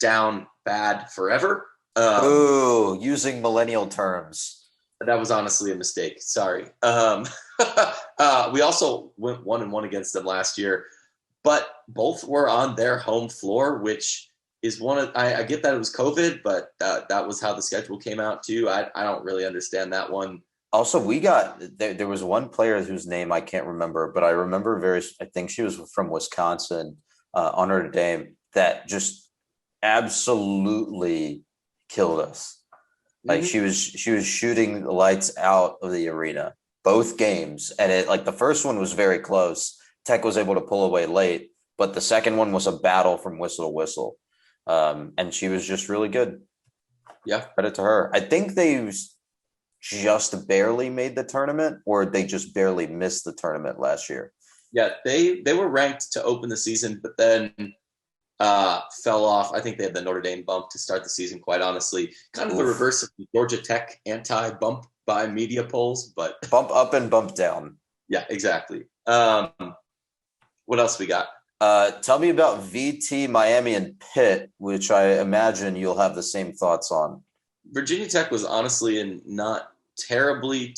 down bad forever. Ooh, using millennial terms. That was honestly a mistake. Sorry. We also went 1-1 against them last year, but both were on their home floor, which is one of, I get that it was COVID, but that was how the schedule came out too. I don't really understand that one. Also, there was one player whose name I can't remember, but I remember I think she was from Wisconsin, on Notre Dame, that just absolutely killed us. Like she was shooting the lights out of the arena both games, and the first one was very close. Tech was able to pull away late, but the second one was a battle from whistle to whistle, and she was just really good. Yeah, credit to her. I think they just barely made the tournament, or they just barely missed the tournament last year. Yeah, they were ranked to open the season, but then fell off. I think they had the Notre Dame bump to start the season, quite honestly. Kind of the reverse of the Georgia Tech anti-bump by media polls, but bump up and bump down. Yeah, exactly. What else we got? Tell me about VT, Miami, and Pitt, which I imagine you'll have the same thoughts on. Virginia Tech was honestly not terribly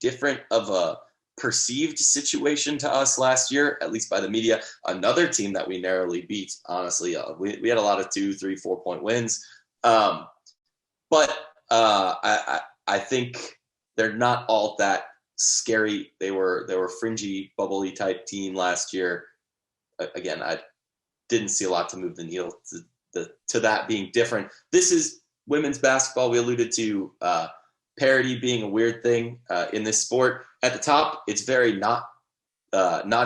different of a perceived situation to us last year, at least by the media. Another team that we narrowly beat, honestly. We had a lot of 2, 3, 4 point wins. But I think they're not all that scary. They were fringy, bubbly type team last year. Again, I didn't see a lot to move the needle to that being different. This is women's basketball. We alluded to parity being a weird thing in this sport. At the top, it's very not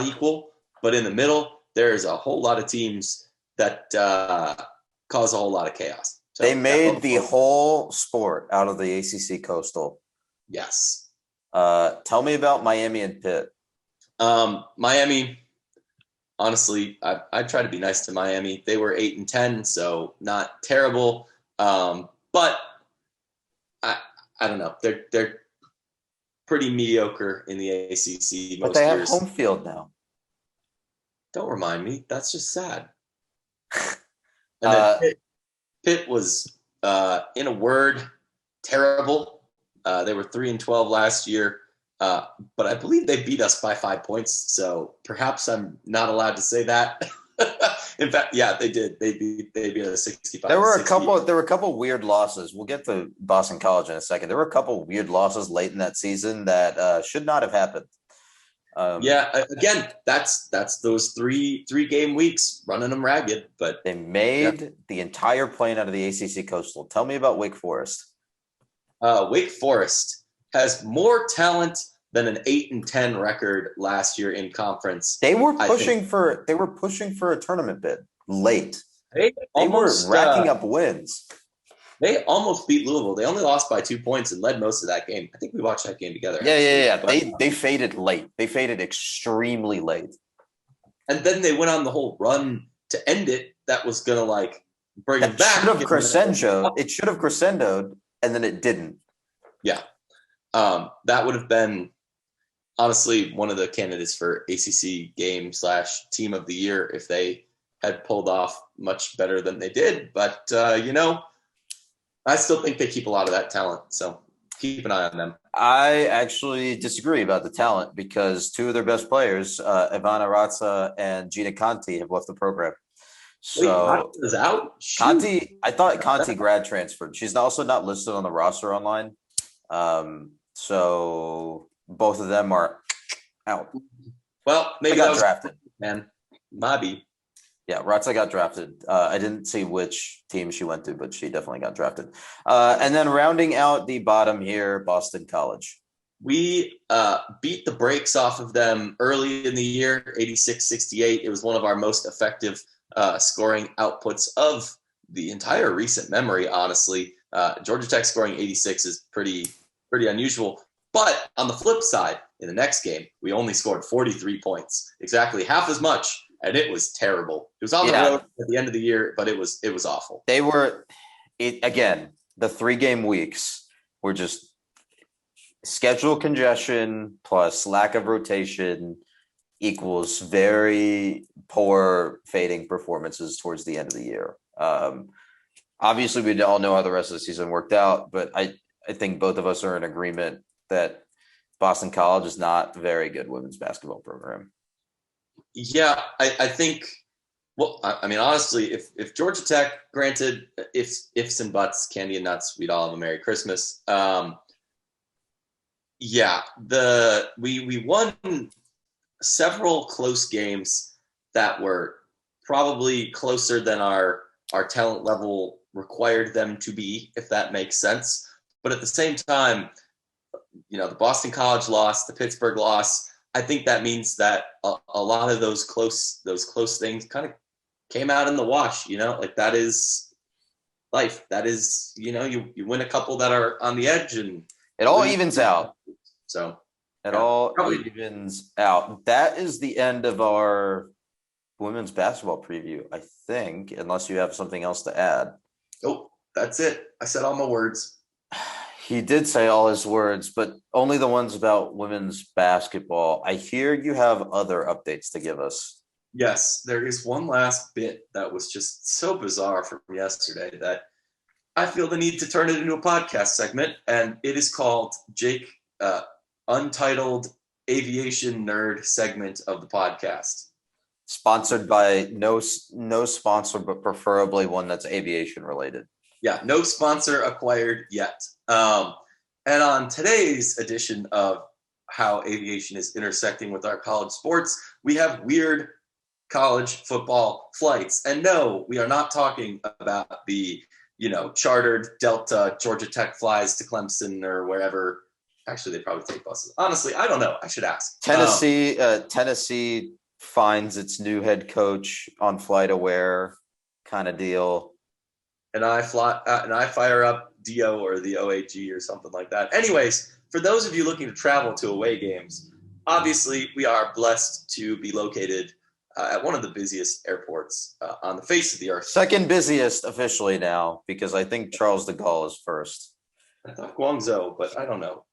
equal, but in the middle, there's a whole lot of teams that cause a whole lot of chaos. So they made the whole sport out of the ACC Coastal. Yes. Tell me about Miami and Pitt. Miami, honestly, I try to be nice to Miami. They were 8-10, so not terrible. But I don't know. They're pretty mediocre in the ACC most but they years. have home field now. Don't remind me. That's just sad. And then Pitt was, in a word, terrible. They were 3-12 last year, but I believe they beat us by 5 points. So perhaps I'm not allowed to say that. In fact, yeah, they did. They beat us 65. There were a couple weird losses. We'll get to Boston College in a second. There were a couple weird losses late in that season that should not have happened. Again, that's those three game weeks running them ragged. But they made the entire plane out of the ACC Coastal. Tell me about Wake Forest. Wake Forest has more talent than an 8-10 record last year in conference. They were pushing for a tournament bid late. They were racking up wins. They almost beat Louisville. They only lost by 2 points and led most of that game. I think we watched that game together. Yeah. But they faded late. They faded extremely late. And then they went on the whole run to end it. That was gonna bring them back. It should have crescendoed, and then it didn't. Yeah. That would have been honestly one of the candidates for ACC game / team of the year if they had pulled off much better than they did. But, I still think they keep a lot of that talent. So keep an eye on them. I actually disagree about the talent because 2 of their best players, Ivana Ratza and Gina Conti, have left the program. So is out. Conti, I thought Conti grad transferred. She's also not listed on the roster online. So both of them are out. Well, maybe got drafted, man. Maybe. Yeah, Ratza got drafted. I didn't see which team she went to, but she definitely got drafted. And then rounding out the bottom here, Boston College. We beat the brakes off of them early in the year, 86-68. It was one of our most effective scoring outputs of the entire recent memory, honestly. Georgia Tech scoring 86 is pretty unusual. But on the flip side, in the next game, we only scored 43 points, exactly half as much. And it was terrible. It was on the road at the end of the year, but it was awful. the 3-game weeks were just schedule congestion plus lack of rotation equals very poor fading performances towards the end of the year. Obviously, we all know how the rest of the season worked out, but I think both of us are in agreement that Boston College is not a very good women's basketball program. Yeah, I think. Well, I mean, honestly, if Georgia Tech, granted, ifs and buts, candy and nuts, we'd all have a Merry Christmas. We won several close games that were probably closer than our talent level required them to be, if that makes sense. But at the same time, the Boston College loss, the Pittsburgh loss, I think that means that a lot of those close things kind of came out in the wash. Like that is life. That is, you win a couple that are on the edge, and it all evens out. So it all evens out. That is the end of our women's basketball preview, I think, unless you have something else to add. Oh, that's it. I said all my words. He did say all his words, but only the ones about women's basketball. I hear you have other updates to give us. Yes, there is one last bit that was just so bizarre from yesterday that I feel the need to turn it into a podcast segment, and it is called Jake Untitled Aviation Nerd segment of the podcast. Sponsored by no sponsor, but preferably one that's aviation related. Yeah, no sponsor acquired yet. And on today's edition of How Aviation is Intersecting with Our College Sports, we have weird college football flights. And no, we are not talking about the, chartered Delta Georgia Tech flies to Clemson or wherever. Actually, they probably take buses. Honestly, I don't know. I should ask. Tennessee finds its new head coach on FlightAware kind of deal. And I fire up DO or the OAG or something like that. Anyways, for those of you looking to travel to away games, obviously we are blessed to be located at one of the busiest airports on the face of the earth. Second busiest officially now, because I think Charles de Gaulle is first. I thought Guangzhou, but I don't know.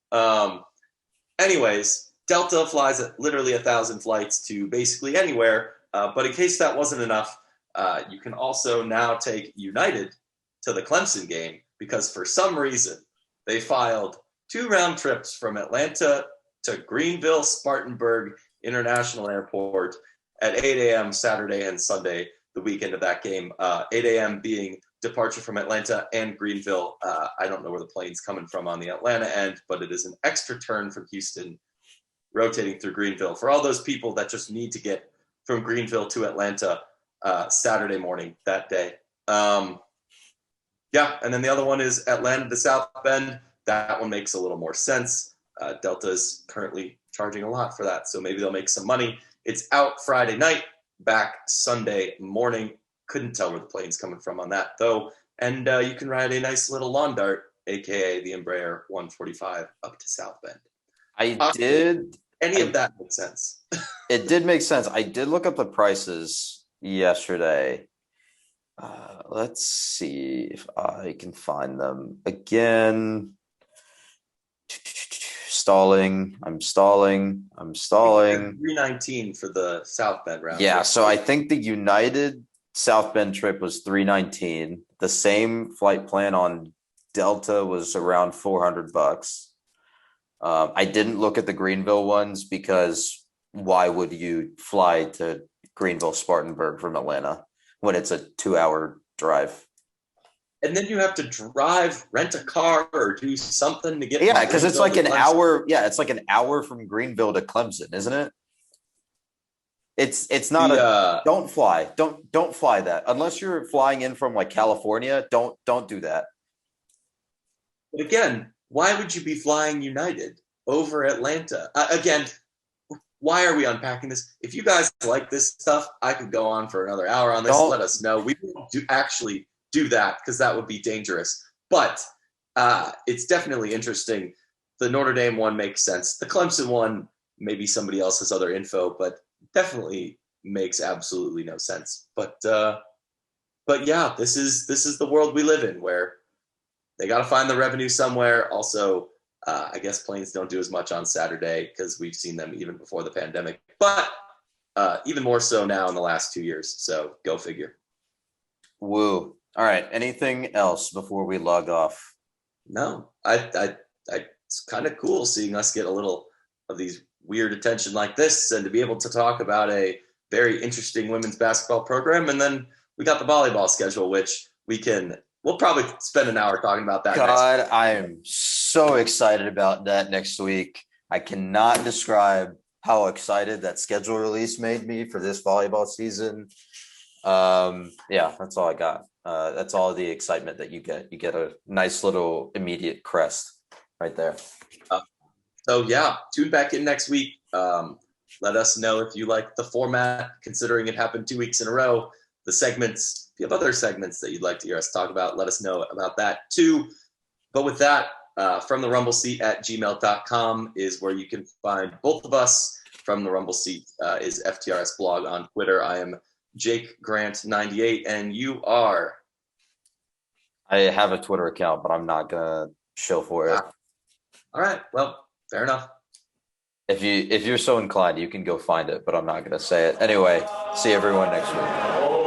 Anyways, Delta flies at literally 1,000 flights to basically anywhere. But in case that wasn't enough, you can also now take United to the Clemson game, because for some reason they filed 2 round trips from Atlanta to Greenville Spartanburg International Airport at 8 a.m. Saturday and Sunday, the weekend of that game. 8 a.m. being departure from Atlanta and Greenville. I don't know where the plane's coming from on the Atlanta end, but it is an extra turn from Houston, rotating through Greenville. For all those people that just need to get from Greenville to Atlanta Saturday morning that day. And then the other one is Atlanta to South Bend. That one makes a little more sense. Delta is currently charging a lot for that, so maybe they'll make some money. It's out Friday night, back Sunday morning. Couldn't tell where the plane's coming from on that, though. And you can ride a nice little lawn dart, a.k.a. the Embraer 145, up to South Bend. Of that makes sense? It did make sense. I did look up the prices yesterday. Let's see if I can find them again. I'm stalling. $319 for the South Bend round. Yeah, so I think the United South Bend trip was $319. The same flight plan on Delta was around $400. I didn't look at the Greenville ones because why would you fly to Greenville Spartanburg from Atlanta when it's a 2-hour drive? And then you have to rent a car or do something to get. Yeah, because it's like an hour. Yeah, it's like an hour from Greenville to Clemson, isn't it? It's not don't fly. Don't fly that. Unless you're flying in from like California, don't do that. But again, why would you be flying United over Atlanta? Again, why are we unpacking this? If you guys like this stuff, I could go on for another hour on this. Let us know. We won't actually do that because that would be dangerous. But it's definitely interesting. The Notre Dame one makes sense. The Clemson one, maybe somebody else has other info, but definitely makes absolutely no sense. But but yeah, this is the world we live in, where they got to find the revenue somewhere. Also, I guess planes don't do as much on Saturday because we've seen them even before the pandemic, but even more so now in the last 2 years. So go figure. Woo. All right. Anything else before we log off? No, it's kind of cool seeing us get a little of these weird attention like this, and to be able to talk about a very interesting women's basketball program. And then we got the volleyball schedule, which we'll probably spend an hour talking about that. God, I am so excited about that next week. I cannot describe how excited that schedule release made me for this volleyball season. Yeah, that's all I got. That's all the excitement that you get. You get a nice little immediate crest right there. So yeah, tune back in next week. Let us know if you like the format, considering it happened 2 weeks in a row. The segments, if you have other segments that you'd like to hear us talk about, let us know about that too. But with that, from the Rumble Seat at gmail.com is where you can find both of us. From the Rumble Seat is FTRS blog on Twitter. I am Jake Grant 98, and you are. I have a Twitter account, but I'm not gonna show for it. All right. Well, fair enough. If you're so inclined, you can go find it, but I'm not gonna say it. Anyway, see everyone next week.